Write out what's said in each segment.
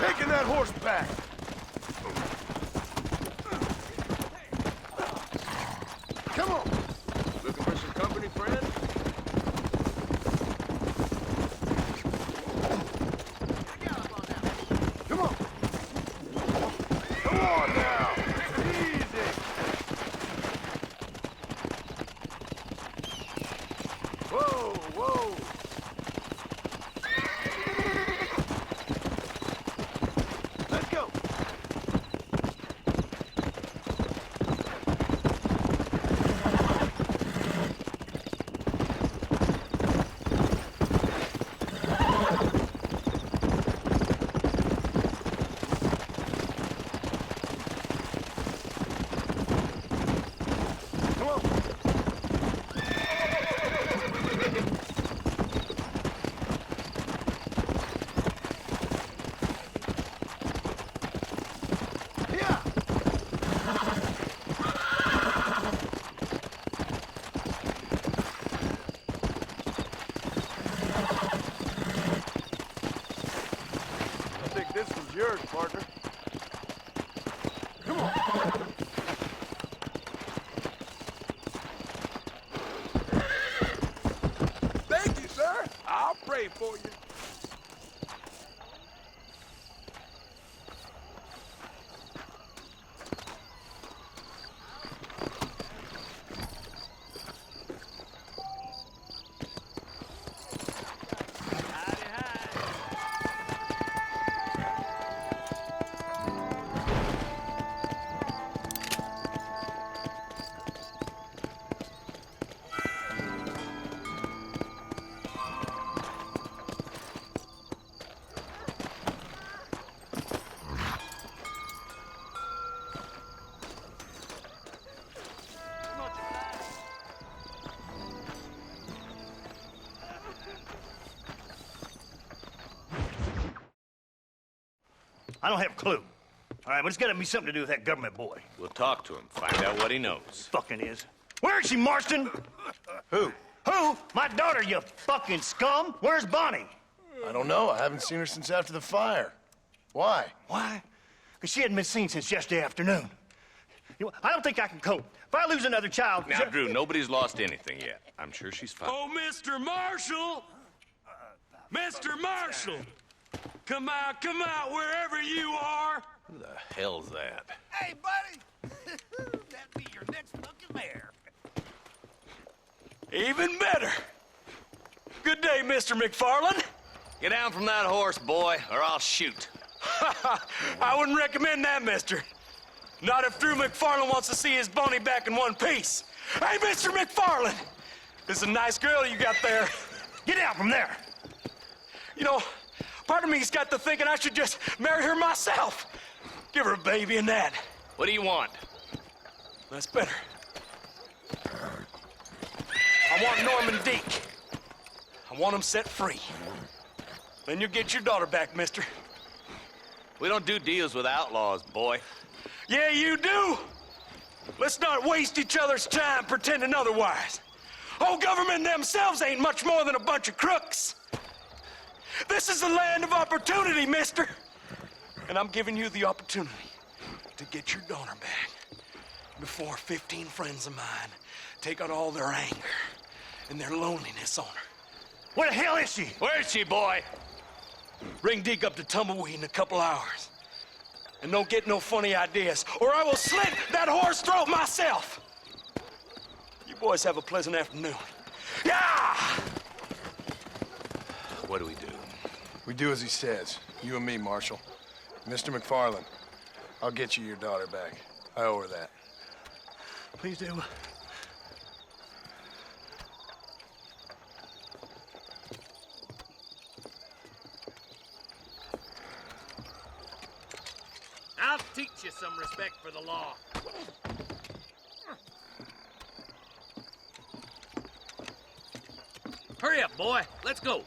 taking that horse back. Come on. Looking for some company, friend? Come on. Come on now. Easy. Whoa, whoa. Let's go. Come on. Yeah. I think this was yours, partner. Come on. Thank you, sir. I'll pray for you. I don't have a clue. All right, but it's gotta be something to do with that government boy. We'll talk to him, find out what he knows. Fucking is. Where is she, Marston? Who? Who? My daughter, you fucking scum. Where's Bonnie? I don't know. I haven't seen her since after the fire. Why? Why? Because she hadn't been seen since yesterday afternoon. You know, I don't think I can cope. If I lose another child... Now, Drew, nobody's lost anything yet. I'm sure she's fine. Oh, Mr. Marshall! Mr. Marshall! Come out, wherever you are! Who the hell's that? Hey, buddy! That'd be your next fucking mare. Even better! Good day, Mr. MacFarlane. Get down from that horse, boy, or I'll shoot. I wouldn't recommend that, mister. Not if Drew MacFarlane wants to see his Boney back in one piece. Hey, Mr. MacFarlane! This is a nice girl you got there. Get out from there! You know, part of me's got to thinking I should just marry her myself. Give her a baby and that. What do you want? That's better. I want Norman Deke. I want him set free. Then you'll get your daughter back, mister. We don't do deals with outlaws, boy. Yeah, you do. Let's not waste each other's time pretending otherwise. Oh, government themselves ain't much more than a bunch of crooks. This is the land of opportunity, mister. And I'm giving you the opportunity to get your daughter back before 15 friends of mine take out all their anger and their loneliness on her. Where the hell is she? Where is she, boy? Bring Deke up to Tumbleweed in a couple hours. And don't get no funny ideas, or I will slit that horse throat myself. You boys have a pleasant afternoon. Yeah! What do we do? We do as he says. You and me, Marshal. Mr. MacFarlane, I'll get you your daughter back. I owe her that. Please do. I'll teach you some respect for the law. Hurry up, boy. Let's go.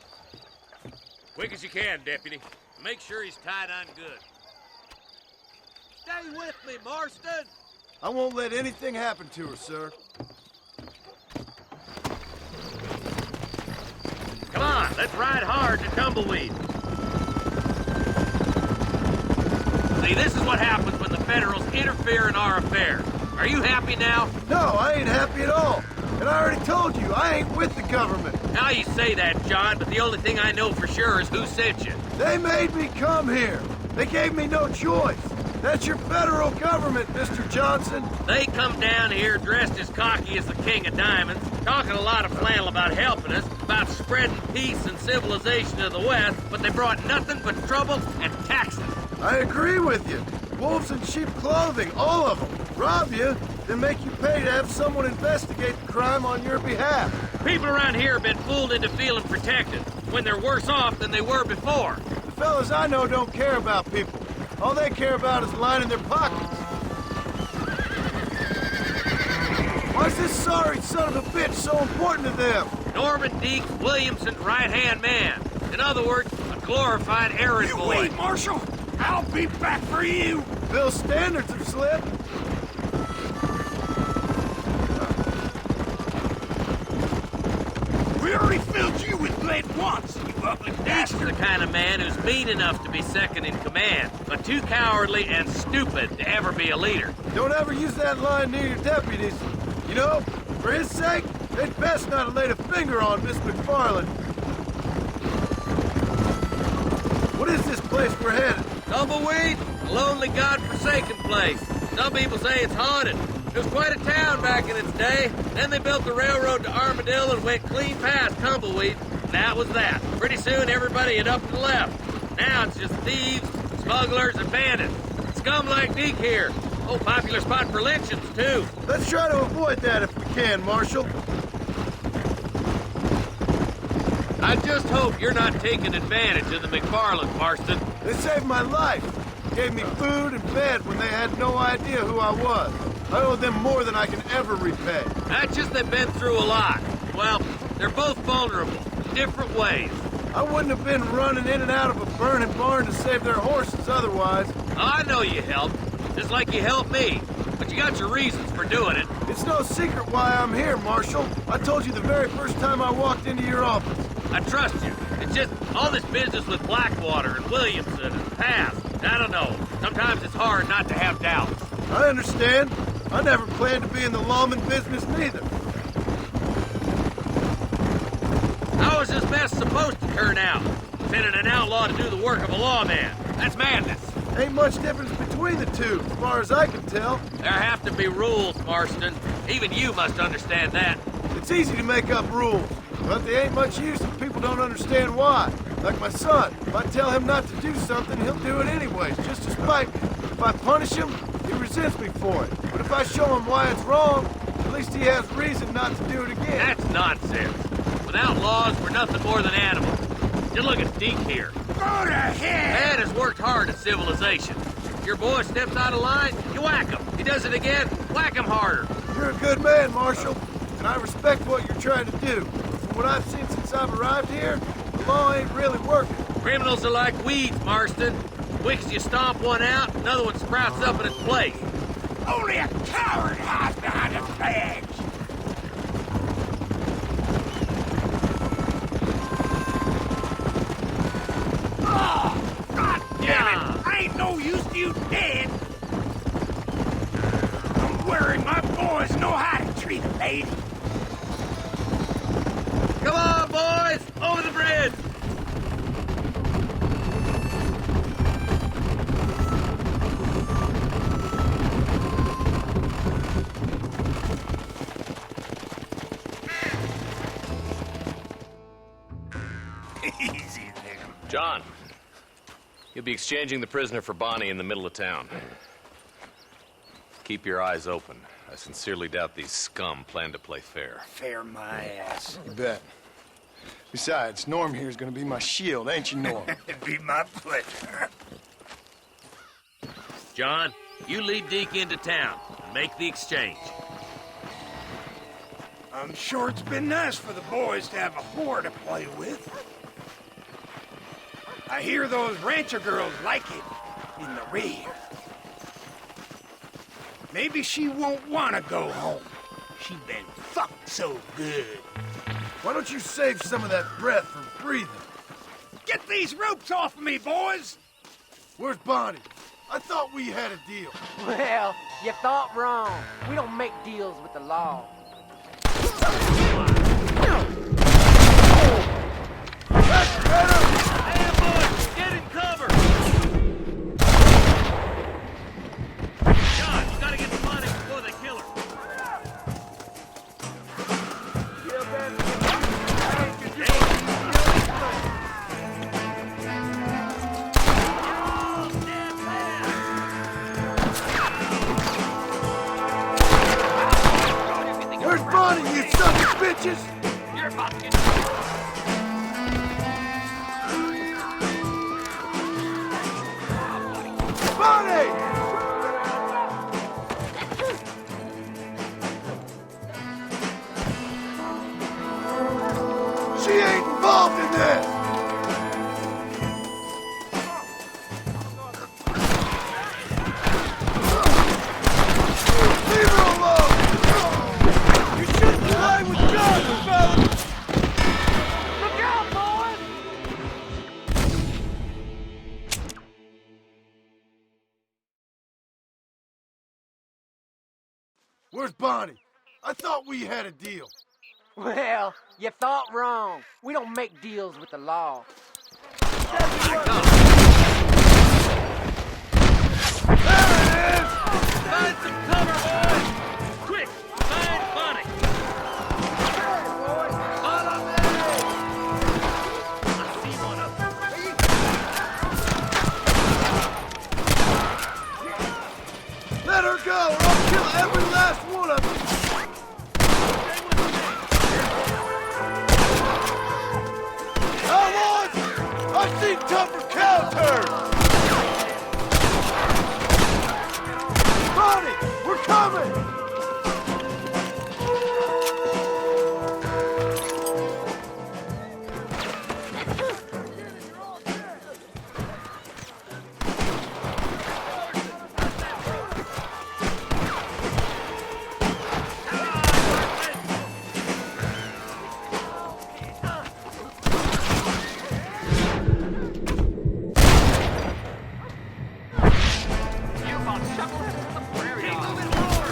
Quick as you can, deputy. Make sure he's tied on good. Stay with me, Marston. I won't let anything happen to her, sir. Come on, let's ride hard to Tumbleweed. See, this is what happens when the Federals interfere in our affairs. Are you happy now? No, I ain't happy at all. And I already told you, I ain't with the government. Now you say that, John, but the only thing I know for sure is who sent you. They made me come here. They gave me no choice. That's your federal government, Mr. Johnson. They come down here dressed as cocky as the King of Diamonds, talking a lot of flannel about helping us, about spreading peace and civilization to the West, but they brought nothing but trouble and taxes. I agree with you. Wolves in sheep clothing, all of them. Rob you, then make you pay to have someone investigate the crime on your behalf. People around here have been fooled into feeling protected, when they're worse off than they were before. The fellas I know don't care about people. All they care about is lining their pockets. Why's this sorry son of a bitch so important to them? Norman Deeks Williamson's right-hand man. In other words, a glorified errand boy. Wait, Marshal! I'll be back for you! Bill's standards have slipped. We already filled you with lead once, you ugly Deeks is bastard! the kind of man who's mean enough to be second in command, but too cowardly and stupid to ever be a leader. Don't ever use that line near your deputies. You know, for his sake, they'd best not have laid a finger on Miss MacFarlane. What is this place we're headed? Tumbleweed? A lonely, god-forsaken place. Some people say it's haunted. It was quite a town back in its day. Then they built the railroad to Armadillo and went clean past Tumbleweed. And that was that. Pretty soon everybody had up and left. Now it's just thieves, smugglers, and bandits. Scum like Deke here. Oh, popular spot for lynchings, too. Let's try to avoid that if we can, Marshal. I just hope you're not taking advantage of the MacFarlane, Marston. They saved my life. Gave me food and bed when they had no idea who I was. I owe them more than I can ever repay. That's just they've been through a lot. Well, they're both vulnerable, in different ways. I wouldn't have been running in and out of a burning barn to save their horses otherwise. I know you helped, just like you helped me. But you got your reasons for doing it. It's no secret why I'm here, Marshal. I told you the very first time I walked into your office. I trust you. It's just all this business with Blackwater and Williamson and the past. I don't know. Sometimes it's hard not to have doubts. I understand. I never planned to be in the lawman business neither. How is this mess supposed to turn out? Sending an outlaw to do the work of a lawman. That's madness. Ain't much difference between the two, as far as I can tell. There have to be rules, Marston. Even you must understand that. It's easy to make up rules, but they ain't much use if people don't understand why. Like my son, if I tell him not to do something, he'll do it anyways, just to spite me. If I punish him, he resents me for it. But if I show him why it's wrong, at least he has reason not to do it again. That's nonsense. Without laws, we're nothing more than animals. Just look at Deke here. Go to hell! Man has worked hard at civilization. Your boy steps out of line, you whack him. He does it again, whack him harder. You're a good man, Marshal, and I respect what you're trying to do. But from what I've seen since I've arrived here, the law ain't really working. Criminals are like weeds, Marston. Quick as you stomp one out, another one sprouts up in its place. Only a coward hides behind a badge! Oh, God damn it! I ain't no use to you dead! I'm worried my boys know how to treat a lady. Come on, boys! Over the bridge! Easy there. John, you'll be exchanging the prisoner for Bonnie in the middle of town. Keep your eyes open. I sincerely doubt these scum plan to play fair. Fair my ass. You bet. Besides, Norm here's gonna be my shield, ain't you, Norm? It'd be my pleasure. John, you lead Deke into town and make the exchange. I'm sure it's been nice for the boys to have a whore to play with. I hear those rancher girls like it in the rear. Maybe she won't want to go home. She been fucked so good. Why don't you save some of that breath for breathing? Get these ropes off of me, boys! Where's Bonnie? I thought we had a deal. Well, you thought wrong. We don't make deals with the law. That's better! Ambush! Get in cover! John, you gotta get the money before they kill her. Where's Bonnie, you son of bitches? You're about to get... Bonnie! She ain't involved in this! Leave her alone! You shouldn't play with guns, fellas! Look out, boys! Where's Bonnie? I thought we had a deal. Well, you thought wrong. We don't make deals with the law. Find some cover, boys! Quick, find Bonnie! Follow me! I see one of them. Let her go, or I'll kill every last one of them! Come on! I've seen tougher cow turds! Bonnie, we're coming!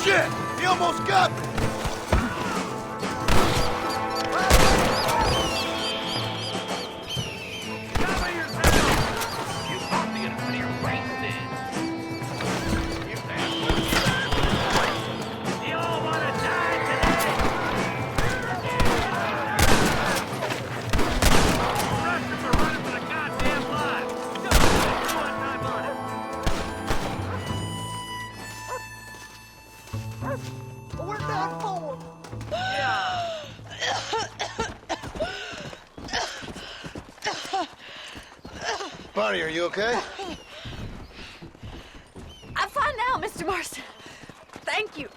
Shit! He almost got me! Bonnie, are you okay? I'm fine now, Mr. Marston. Thank you.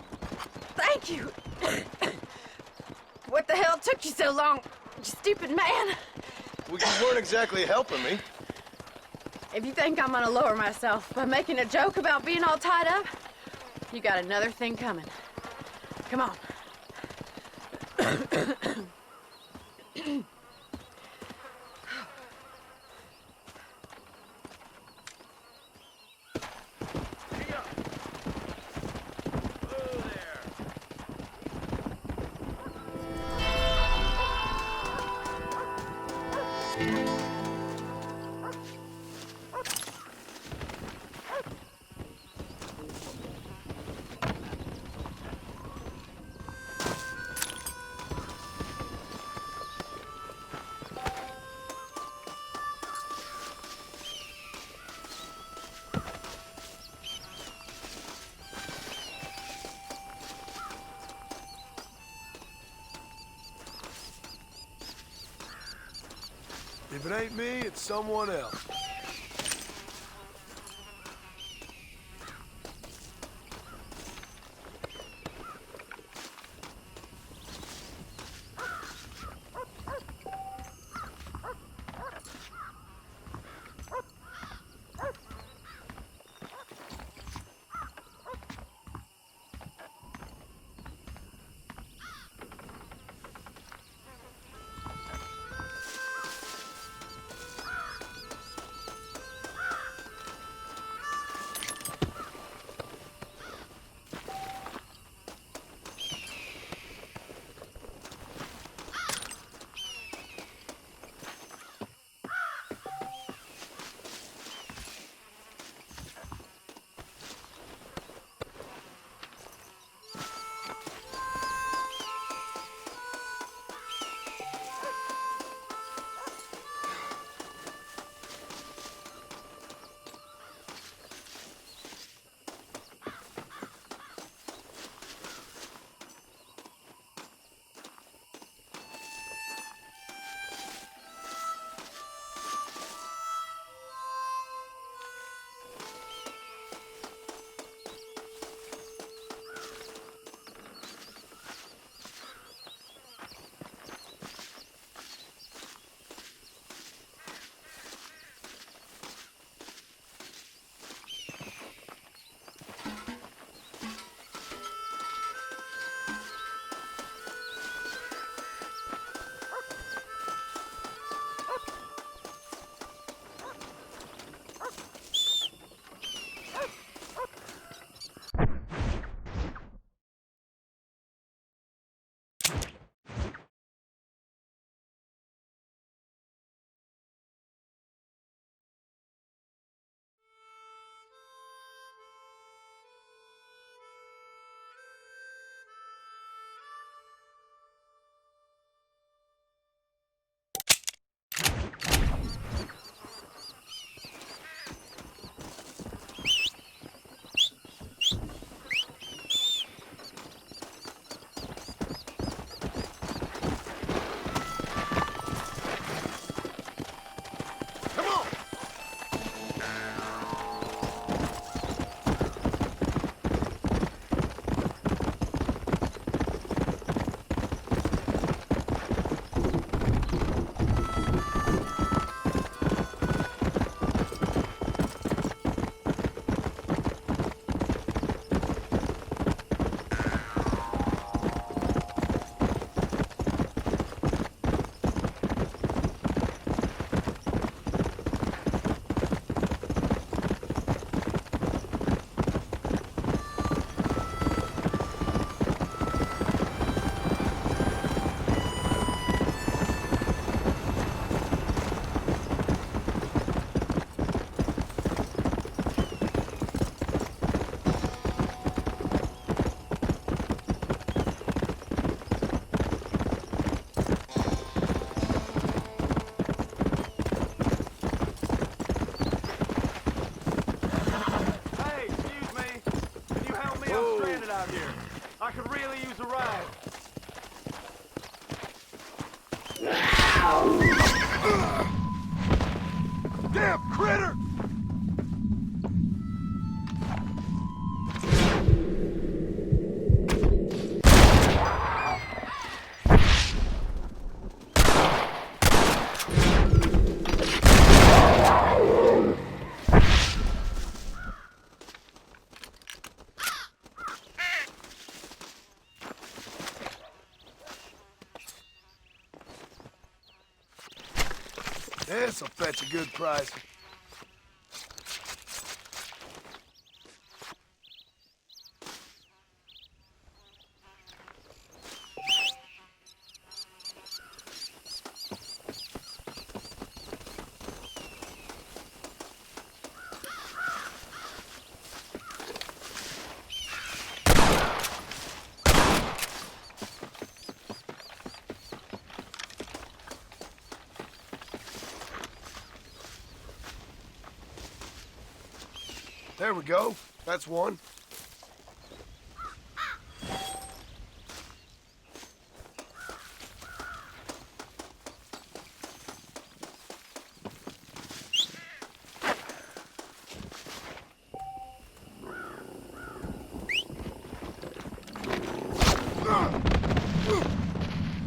Thank you. What the hell took you so long, you stupid man? Well, you weren't exactly helping me. If you think I'm gonna lower myself by making a joke about being all tied up, you got another thing coming. Come on. If it ain't me, it's someone else. I could really use a ride. Damn critter! This'll fetch a good price. There we go. That's one.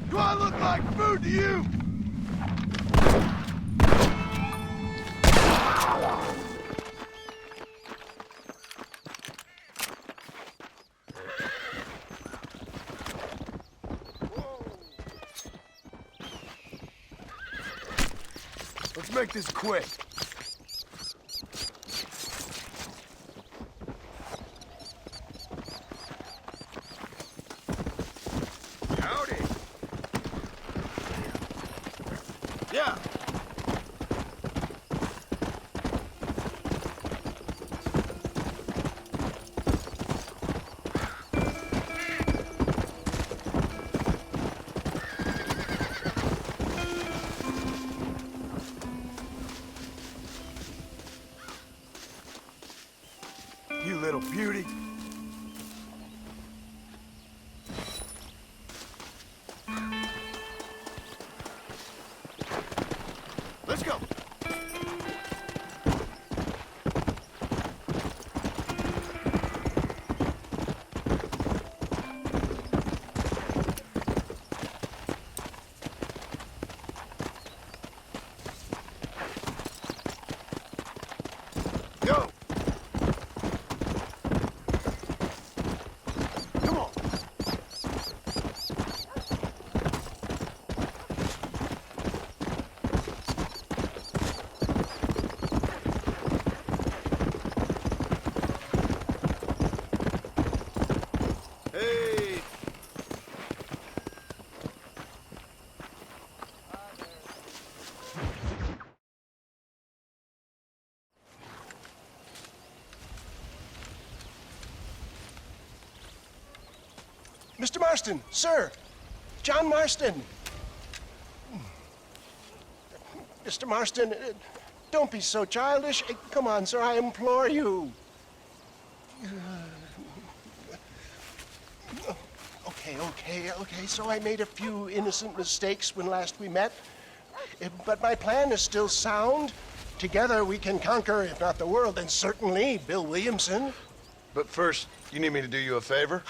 Do I look like food to you? Let's make this quick. Howdy. Yeah. You little beauty. Let's go. Go. Come on. Hey. Mr. Marston, sir. John Marston. Mr. Marston, don't be so childish. Come on, sir, I implore you. Okay, so I made a few innocent mistakes when last we met. But my plan is still sound. Together we can conquer, if not the world, then certainly Bill Williamson. But first, you need me to do you a favor?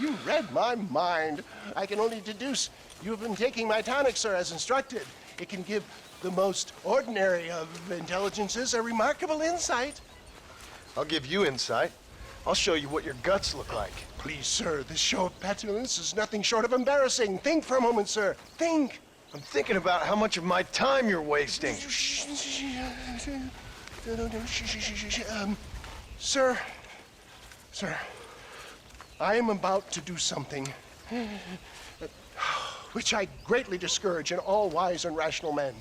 You read my mind. I can only deduce you have been taking my tonic, sir, as instructed. It can give the most ordinary of intelligences a remarkable insight. I'll give you insight. I'll show you what your guts look like. Please, sir, this show of petulance is nothing short of embarrassing. Think for a moment, sir. Think. I'm thinking about how much of my time you're wasting. Sir, I am about to do something which I greatly discourage in all wise and rational men.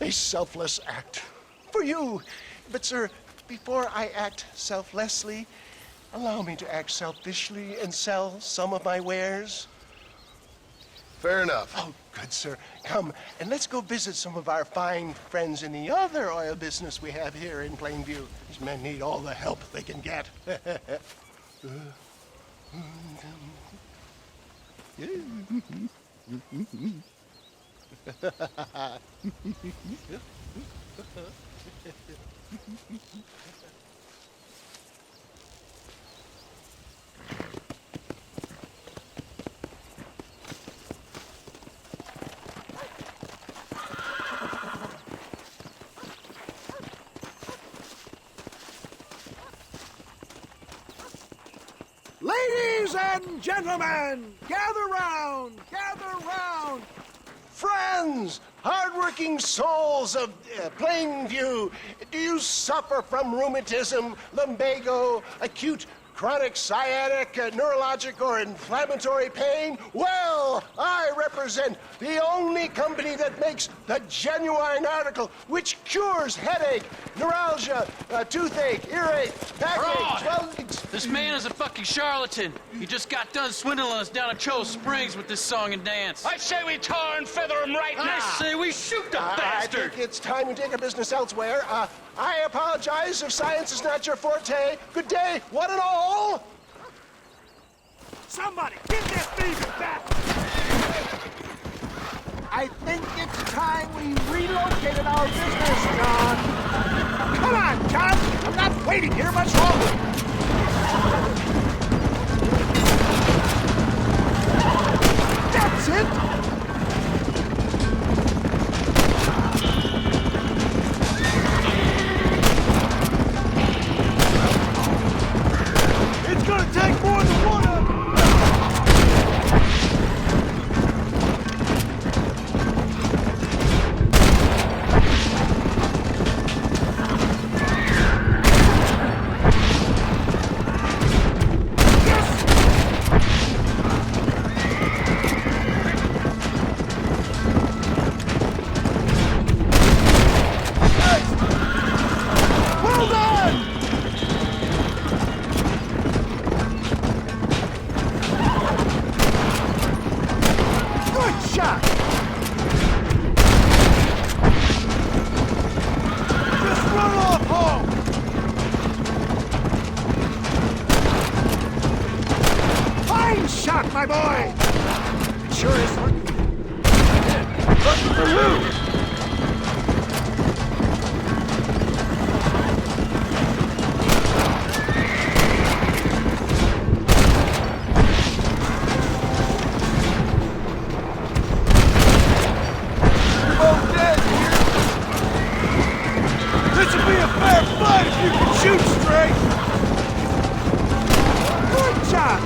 A selfless act for you. But, sir, before I act selflessly, allow me to act selfishly and sell some of my wares. Fair enough. Oh, good, sir. Come, and let's go visit some of our fine friends in the other oil business we have here in Plainview. These men need all the help they can get. Ladies and gentlemen, gather round, gather round. Friends, hardworking souls of Plainview, do you suffer from rheumatism, lumbago, acute chronic sciatic, neurologic, or inflammatory pain? Well, I represent the only company that makes the genuine article which cures headache, neuralgia, toothache, earache, backache, swellings. This man is a fucking charlatan. He just got done swindling us down at Cho Springs with this song and dance. I say we tar and feather him right now. I say we shoot the I bastard. think it's time we take our business elsewhere. I apologize if science is not your forte. Good day, one and all. Somebody, get this thief back! I think it's time we relocated our business, John. Come on, John. I'm not waiting here much longer. That's it. It's gonna take more than one of them! My boy! It sure is lucky. Lucky for who? You're both dead here. This will be a fair fight if you can shoot straight. Good job!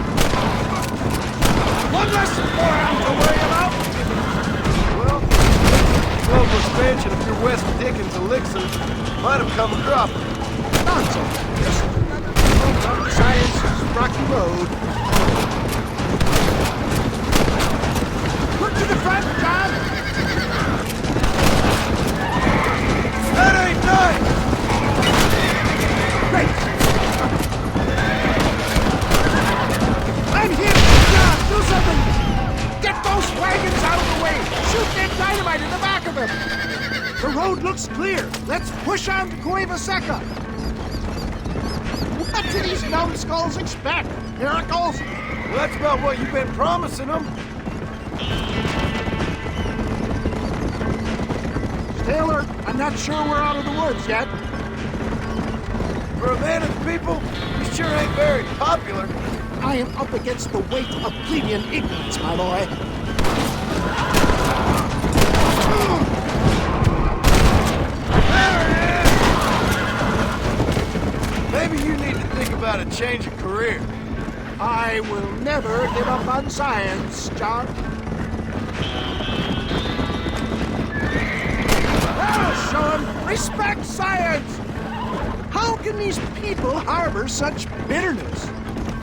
One less more out to worry about. Well, global expansion of your West Dickens elixir might have come a drop. Nonsense. Just another road on science's rocky road. Look to the front, John. That ain't nice. Great. I'm here, John. Do something. Get those wagons out of the way. Shoot that dynamite in the back of them. The road looks clear. Let's push on to Cueva Seca. What do these numbskulls expect? Miracles? Well, that's about what you've been promising them. Stay alert. I'm not sure we're out of the woods yet. For a man of the people, you sure ain't very popular. I am up against the weight of plebeian ignorance, my boy. Maybe you need to think about a change of career. I will never give up on science, John. Well, Sean, respect science! How can these people harbor such bitterness?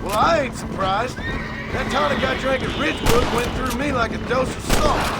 Well, I ain't surprised. That tonic I drank at Ridgewood went through me like a dose of salt.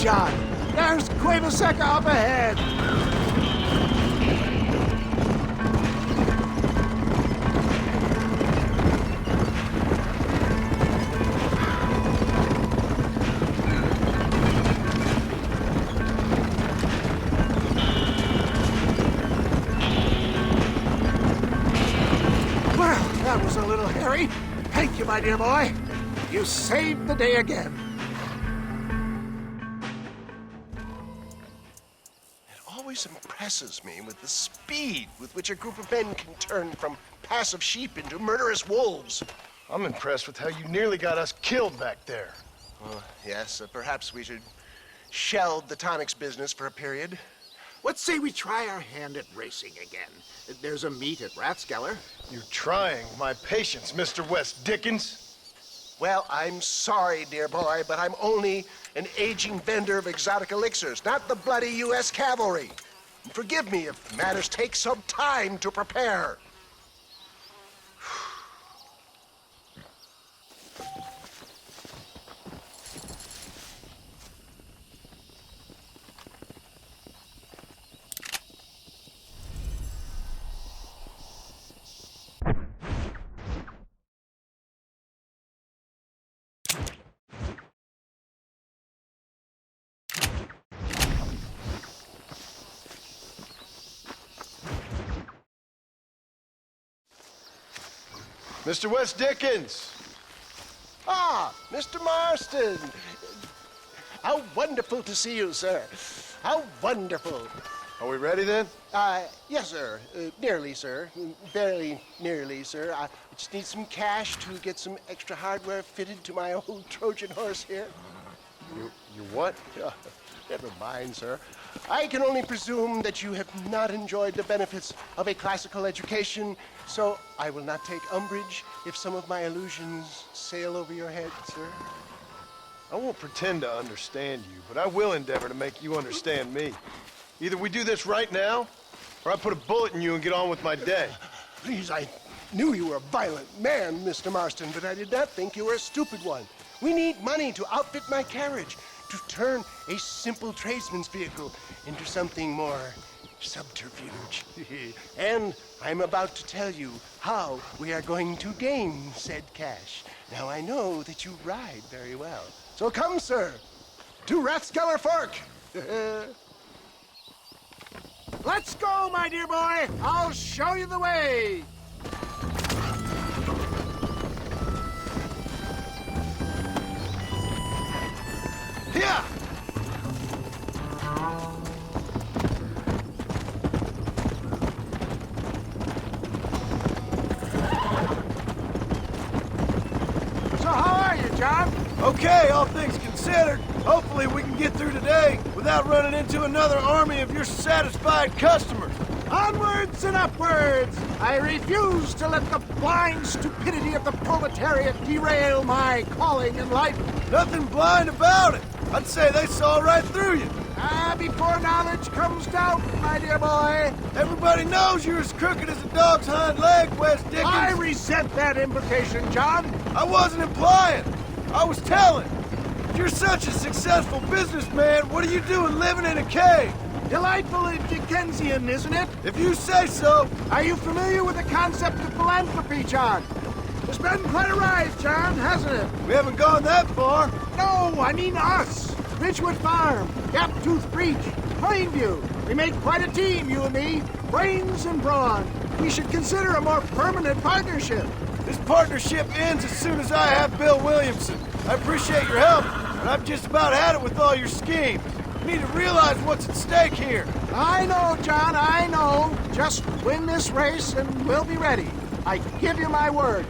John. There's Cueva up ahead. Well, that was a little hairy. Thank you, my dear boy. You saved the day again. Always impresses me with the speed with which a group of men can turn from passive sheep into murderous wolves. I'm impressed with how you nearly got us killed back there. Yes, perhaps we should shelve the tonics business for a period. What say we try our hand at racing again? There's a meet at Rathskeller. You're trying my patience, Mr. West Dickens. Well, I'm sorry, dear boy, but I'm only an aging vendor of exotic elixirs, not the bloody U.S. cavalry. And forgive me if matters take some time to prepare. Mr. West Dickens! Ah, Mr. Marston. How wonderful to see you, sir. How wonderful. Are we ready then? Yes, sir. Nearly, sir. Barely nearly, sir. I just need some cash to get some extra hardware fitted to my old Trojan horse here. You what? Never mind, sir. I can only presume that you have not enjoyed the benefits of a classical education, so I will not take umbrage if some of my illusions sail over your head, sir. I won't pretend to understand you, but I will endeavor to make you understand me. Either we do this right now, or I put a bullet in you and get on with my day. Please, I knew you were a violent man, Mr. Marston, but I did not think you were a stupid one. We need money to outfit my carriage, to turn a simple tradesman's vehicle into something more subterfuge. And I'm about to tell you how we are going to gain said cash. Now, I know that you ride very well. So come, sir, to Rathskeller Fork. Let's go, my dear boy. I'll show you the way. Yeah! So how are you, John? Okay, all things considered. Hopefully we can get through today without running into another army of your satisfied customers. Onwards and upwards! I refuse to let the blind stupidity of the proletariat derail my calling in life. Nothing blind about it. I'd say they saw right through you. Before knowledge comes doubt, my dear boy. Everybody knows you're as crooked as a dog's hind leg, West Dickens. I resent that implication, John. I wasn't implying. I was telling. If you're such a successful businessman, what are you doing living in a cave? Delightfully Dickensian, isn't it? If you say so. Are you familiar with the concept of philanthropy, John? It's been quite a ride, John, hasn't it? We haven't gone that far. No, I mean us. Ridgewood Farm, Gaptooth Breach, Plainview. We make quite a team, you and me. Brains and brawn. We should consider a more permanent partnership. This partnership ends as soon as I have Bill Williamson. I appreciate your help, but I've just about had it with all your schemes. You need to realize what's at stake here. I know, John, I know. Just win this race and we'll be ready. I give you my word.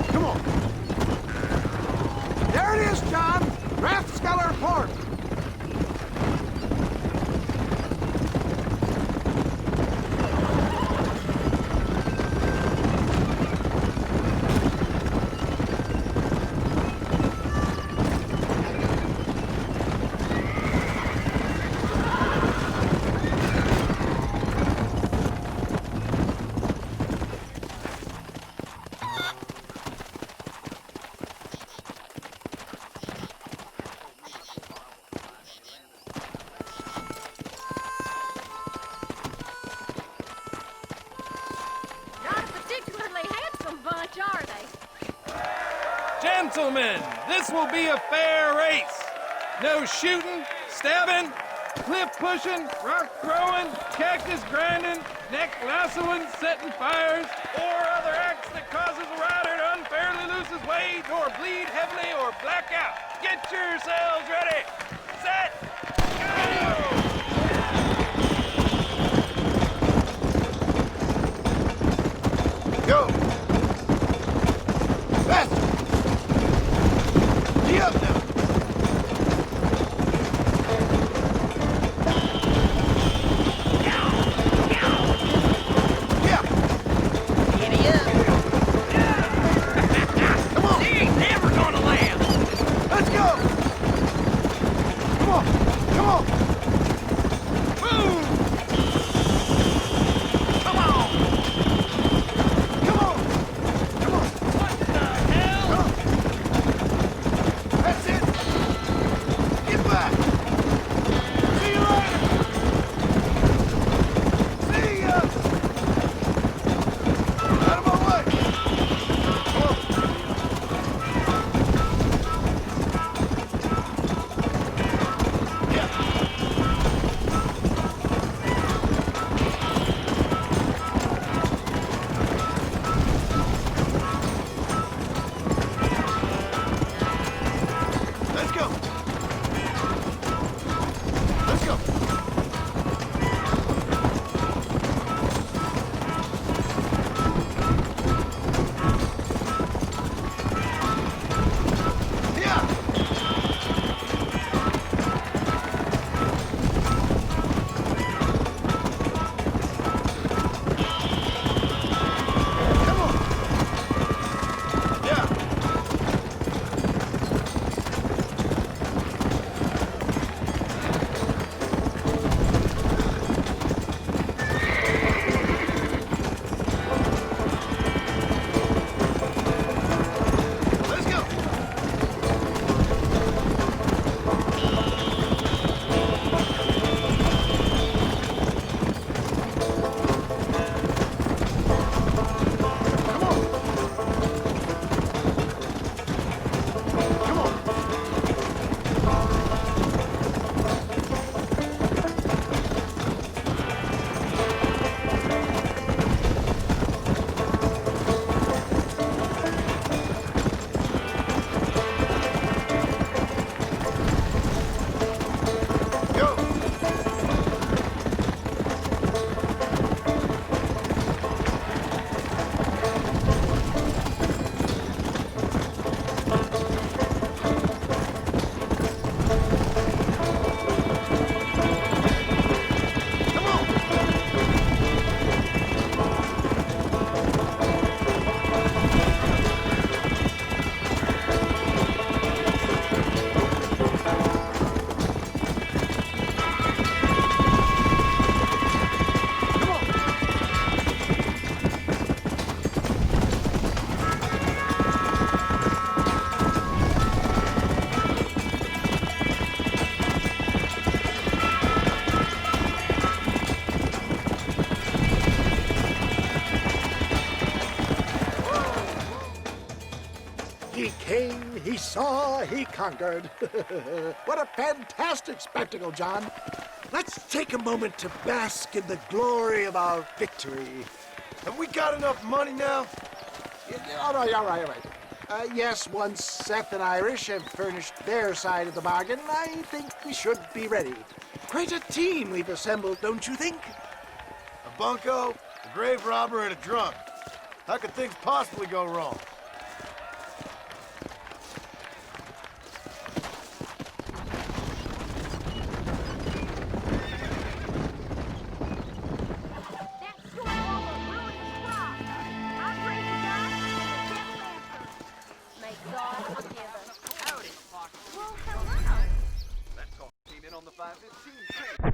Come on. There it is, John. Rathskeller Fork. Gentlemen, this will be a fair race. No shooting, stabbing, cliff pushing, rock throwing, cactus grinding, neck lassoing, setting fires, or other acts that causes a rider to unfairly lose his weight or bleed heavily or black out. Get yourselves ready. Set. Go! Faster! Gee up now! He came, he saw, he conquered. What a fantastic spectacle, John. Let's take a moment to bask in the glory of our victory. Have we got enough money now? All right. Yes, once Seth and Irish have furnished their side of the bargain, I think we should be ready. Quite a team we've assembled, don't you think? A bunco, a grave robber, and a drunk. How could things possibly go wrong? Well, hello. That talk came in on the 515 train.